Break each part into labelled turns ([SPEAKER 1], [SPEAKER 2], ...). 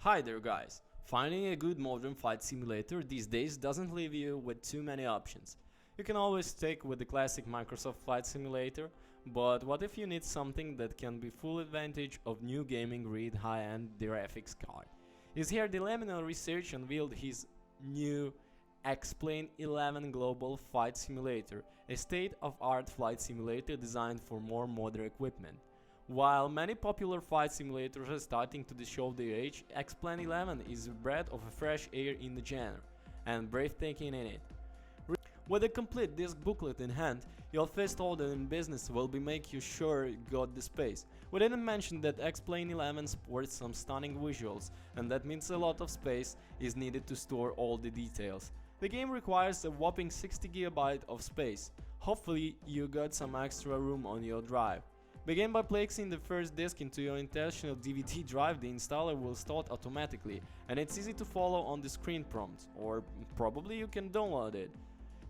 [SPEAKER 1] Hi there guys! Finding a good modern flight simulator these days doesn't leave you with too many options. You can always stick with the classic Microsoft Flight Simulator, but what if you need something that can be full advantage of new gaming grade high-end graphics card? Is here the Liminal Research unveiled his new Explain 11 Global Flight Simulator, a state-of-art flight simulator designed for more modern equipment. While many popular flight simulators are starting to show their age, X-Plane 11 is a breath of fresh air in the genre, and breathtaking in it. With a complete disc booklet in hand, your first order in business will be make you sure you got the space. We didn't mention that X-Plane 11 sports some stunning visuals, and that means a lot of space is needed to store all the details. The game requires a whopping 60 GB of space. Hopefully you got some extra room on your drive. Begin by placing the first disk into your internal DVD drive. The installer will start automatically, and it's easy to follow on the screen prompt, or probably you can download it.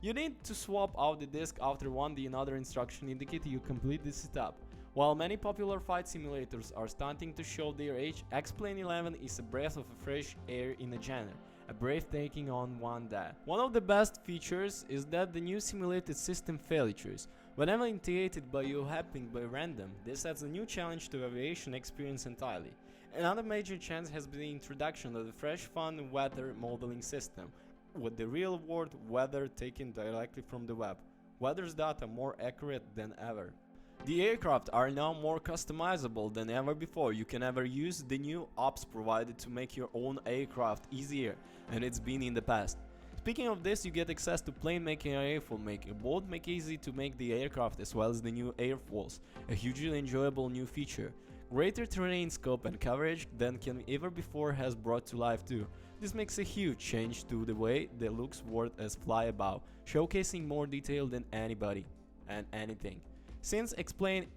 [SPEAKER 1] You need to swap out the disk after the another instruction indicate you complete the setup. While many popular flight simulators are starting to show their age, X-Plane 11 is a breath of fresh air in the genre, a breathtaking on one that. One of the best features is that the new simulated system features. Whenever integrated by you happening by random, this adds a new challenge to aviation experience entirely. Another major change has been the introduction of the fresh fun weather modeling system, with the real-world weather taken directly from the web. Weather's data more accurate than ever. The aircraft are now more customizable than ever before. You can ever use the new apps provided to make your own aircraft easier, and it's been in the past. Speaking of this, you get access to plane making and airfoil making. Both make easy to make the aircraft as well as the new airfoils, a hugely enjoyable new feature. Greater terrain scope and coverage than can ever before has brought to life too. This makes a huge change to the way the looks world as fly above, showcasing more detail than anybody and anything. Since Explain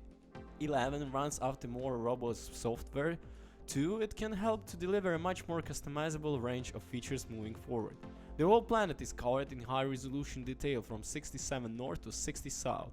[SPEAKER 1] 11 runs after more robust software too, it can help to deliver a much more customizable range of features moving forward. The whole planet is covered in high-resolution detail from 67 north to 60 south,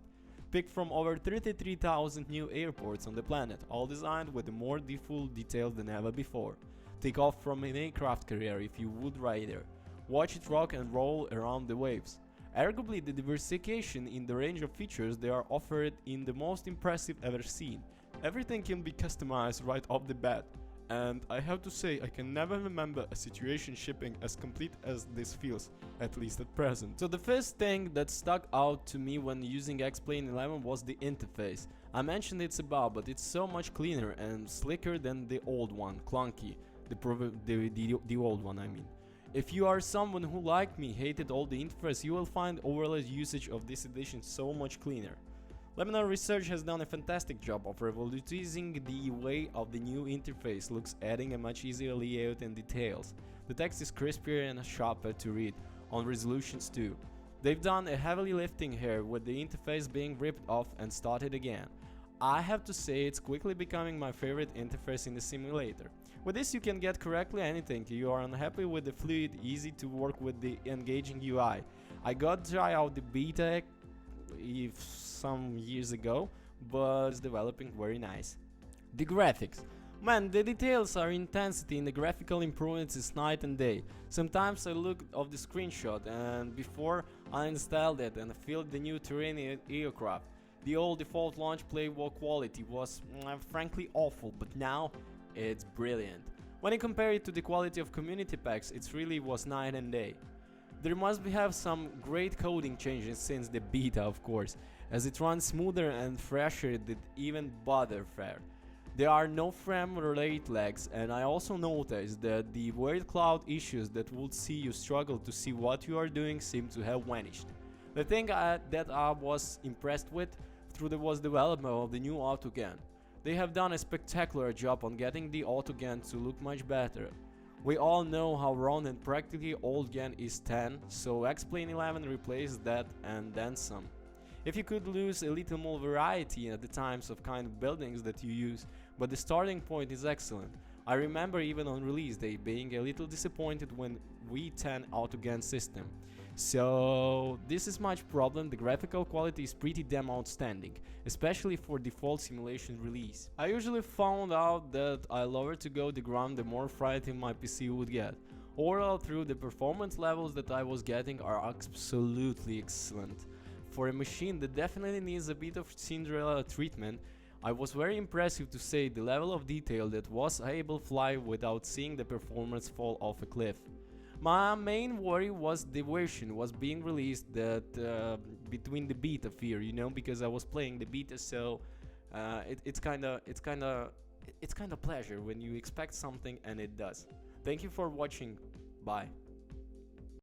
[SPEAKER 1] picked from over 33,000 new airports on the planet, all designed with more full detail than ever before. Take off from an aircraft carrier if you would rather. Watch it rock and roll around the waves. Arguably, the diversification in the range of features they are offered in the most impressive ever seen. Everything can be customized right off the bat. And I have to say, I can never remember a situation shipping as complete as this feels, at least at present. So the first thing that stuck out to me when using X-Plane 11 was the interface. I mentioned it's above, but it's so much cleaner and slicker than the old one, clunky, the old one I mean. If you are someone who like me hated all the interface, you will find overall usage of this edition so much cleaner. Liminal Research has done a fantastic job of revolutionizing the way of the new interface looks, adding a much easier layout and details. The text is crispier and sharper to read, on resolutions too. They've done a heavily lifting here, with the interface being ripped off and started again. I have to say it's quickly becoming my favorite interface in the simulator. With this you can get correctly anything. You are unhappy with the fluid, easy to work with the engaging UI. I got to try out the beta some years ago, but it's developing very nice. The graphics. Man, the details are intensity in the graphical improvements is night and day. Sometimes I look at the screenshot and before I installed it and feel the new terrain aircraft. The old default launch playable quality was frankly awful, but now it's brilliant. When you compare it to the quality of community packs, it really was night and day. There must have some great coding changes since the beta, of course, as it runs smoother and fresher than even bother fair. There are no frame rate lags, and I also noticed that the weird cloud issues that would see you struggle to see what you are doing seem to have vanished. The thing that I was impressed with was development of the new autogun. They have done a spectacular job on getting the autogun to look much better. We all know how round and practically old gun is 10, so X-Plane 11 replaced that and then some. If you could lose a little more variety at the times of kind of buildings that you use, but the starting point is excellent. I remember even on release day being a little disappointed when V10 autogun system. So this is my problem. The graphical quality is pretty damn outstanding, especially for default simulation release. I usually found out that I lower to go the ground, the more frightened my PC would get. Overall, through the performance levels that I was getting are absolutely excellent. For a machine that definitely needs a bit of Cinderella treatment, I was very impressive to say the level of detail that was able to fly without seeing the performance fall off a cliff. My main worry was the version was being released that between the beta fear, because I was playing the beta, so it's kind of pleasure when you expect something and it does. Thank you for watching. Bye.